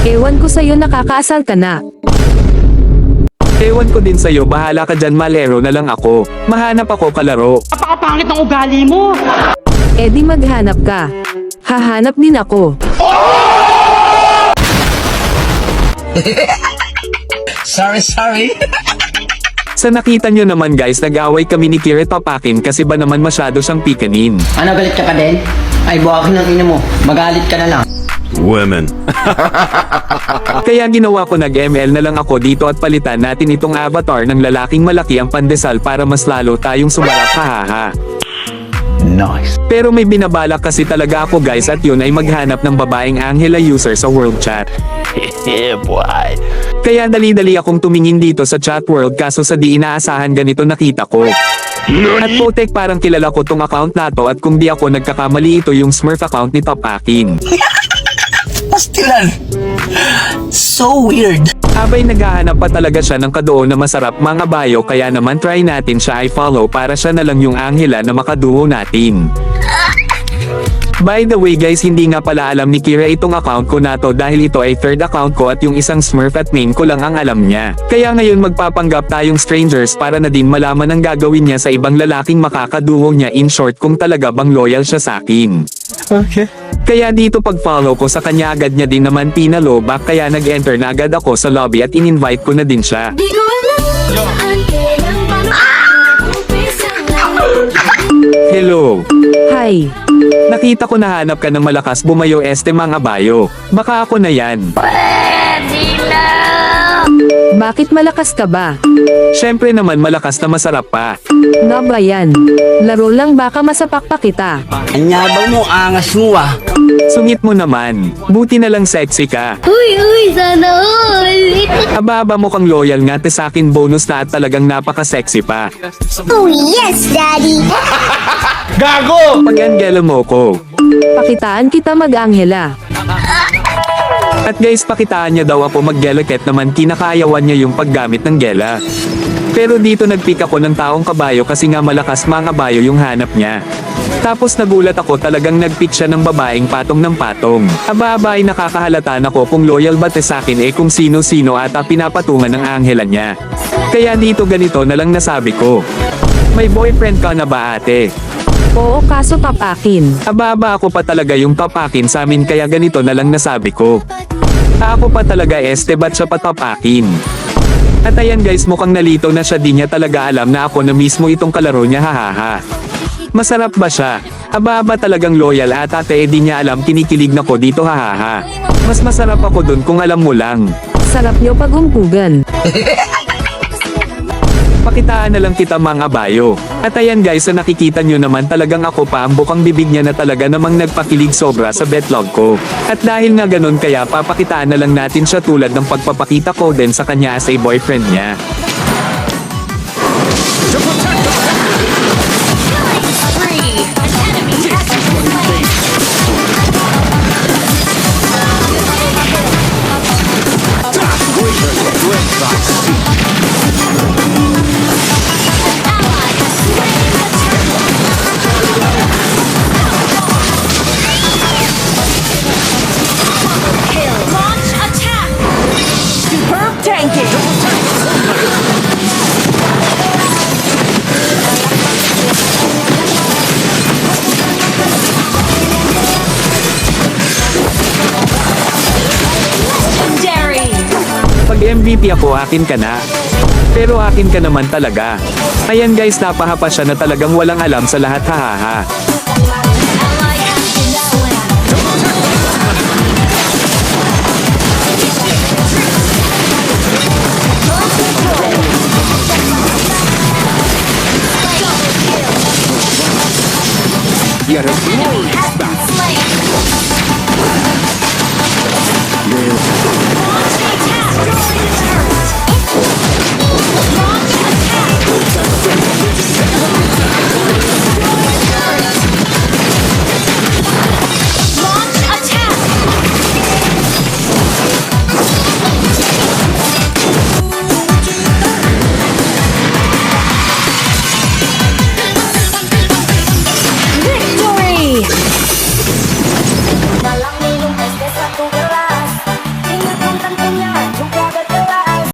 Ewan ko sa'yo, nakakaasal ka na. Ewan ko din sa'yo, bahala ka dyan, malero na lang ako. Mahanap ako kalaro. Napakapangit ng ugali mo! Eh di maghanap ka. Hahanap din ako. Sorry. Sa nakita nyo naman guys, nag-away kami ni Kiret Papakin kasi ba naman masyado siyang pikanin. Ano, galit ka pa din? Ay, buwakin ng ina mo. Magalit ka na lang. Women. Kaya ginawa ko, nag-ML na lang ako dito at palitan natin itong avatar ng lalaking malaki ang pandesal para mas lalo tayong sumarap, hahaha. Nice. Pero may binabalak kasi talaga ako guys, at yun ay maghanap ng babaeng Angela user sa world chat. Yeah, boy. Kaya dali-dali akong tumingin dito sa chat world, kaso sa di inaasahan ganito nakita ko. At potek, parang kilala ko tong account na to, at kung di ako nagkakamali ito yung Smurf account ni Top Akin. Pastilan. So weird. Abay, naghahanap pa talaga siya ng kadoon na masarap mga bayo, kaya naman try natin siya i-follow para siya na lang yung Angela na makaduo natin. By the way guys, hindi nga pala alam ni Kira itong account ko na to dahil ito ay third account ko at yung isang Smurf at main ko lang ang alam niya. Kaya ngayon magpapanggap tayong strangers para na din malaman ang gagawin niya sa ibang lalaking makakaduo niya, in short kung talaga bang loyal siya sa akin. Okay. Kaya dito pag-follow ko sa kanya, agad niya din naman pinalobak, kaya nag-enter na agad ako sa lobby at in-invite ko na din siya. Hello. Hi. Nakita ko nahanap ka ng malakas bumayo mga bayo. Baka ako na yan. Bakit malakas ka ba? Syempre naman, malakas na masarap pa. Nga ba yan? Laro lang, baka masapak pa kita. Anyabang mo, angas mo ah. Sungit mo naman. Buti na lang sexy ka. Uy, sana all! Aba mukhang loyal nga, te sa akin bonus na at talagang napaka-sexy pa. Oh yes, Daddy! Pag-angelo mo ko. Pakitaan kita mag-Angela. At guys, pakitaan niya daw ako mag-geleket naman, kinakayawan niya yung paggamit ng gela. Pero dito nagpick ako ng taong kabayo kasi nga malakas mga bayo yung hanap niya. Tapos nagulat ako, talagang nagpick siya ng babaeng patong ng patong. Aba ay nakakahalata na ko kung loyal ba sa akin, kung sino-sino ata pinapatungan ng Angela niya. Kaya dito ganito na lang nasabi ko. May boyfriend ka na ba, ate? Oo, kaso Top Akin. Aba ako pa talaga yung Top Akin sa amin, kaya ganito na lang nasabi ko. Ako pa talaga ba't siya pa Top Akin. At ayan guys, mukhang nalito na siya, di niya talaga alam na ako na mismo itong kalaro niya, hahaha. Masarap ba siya? Aba talagang loyal at ate, di niya alam kinikilig na ko dito, hahaha. Mas masarap ako dun kung alam mo lang. Sarap niyo pag-umpugan. Pakitaan na lang kita mga bayo. At ayan guys, sa nakikita nyo naman, talagang ako pa ang bukang bibig niya na talaga namang nagpakilig sobra sa betlog ko. At dahil nga ganun, kaya papakitaan na lang natin siya tulad ng pagpapakita ko din sa kanya as a boyfriend niya. Pag MVP ako, akin ka na. Pero akin ka naman talaga. Ayan guys, napahapa siya na talagang walang alam sa lahat, hahaha.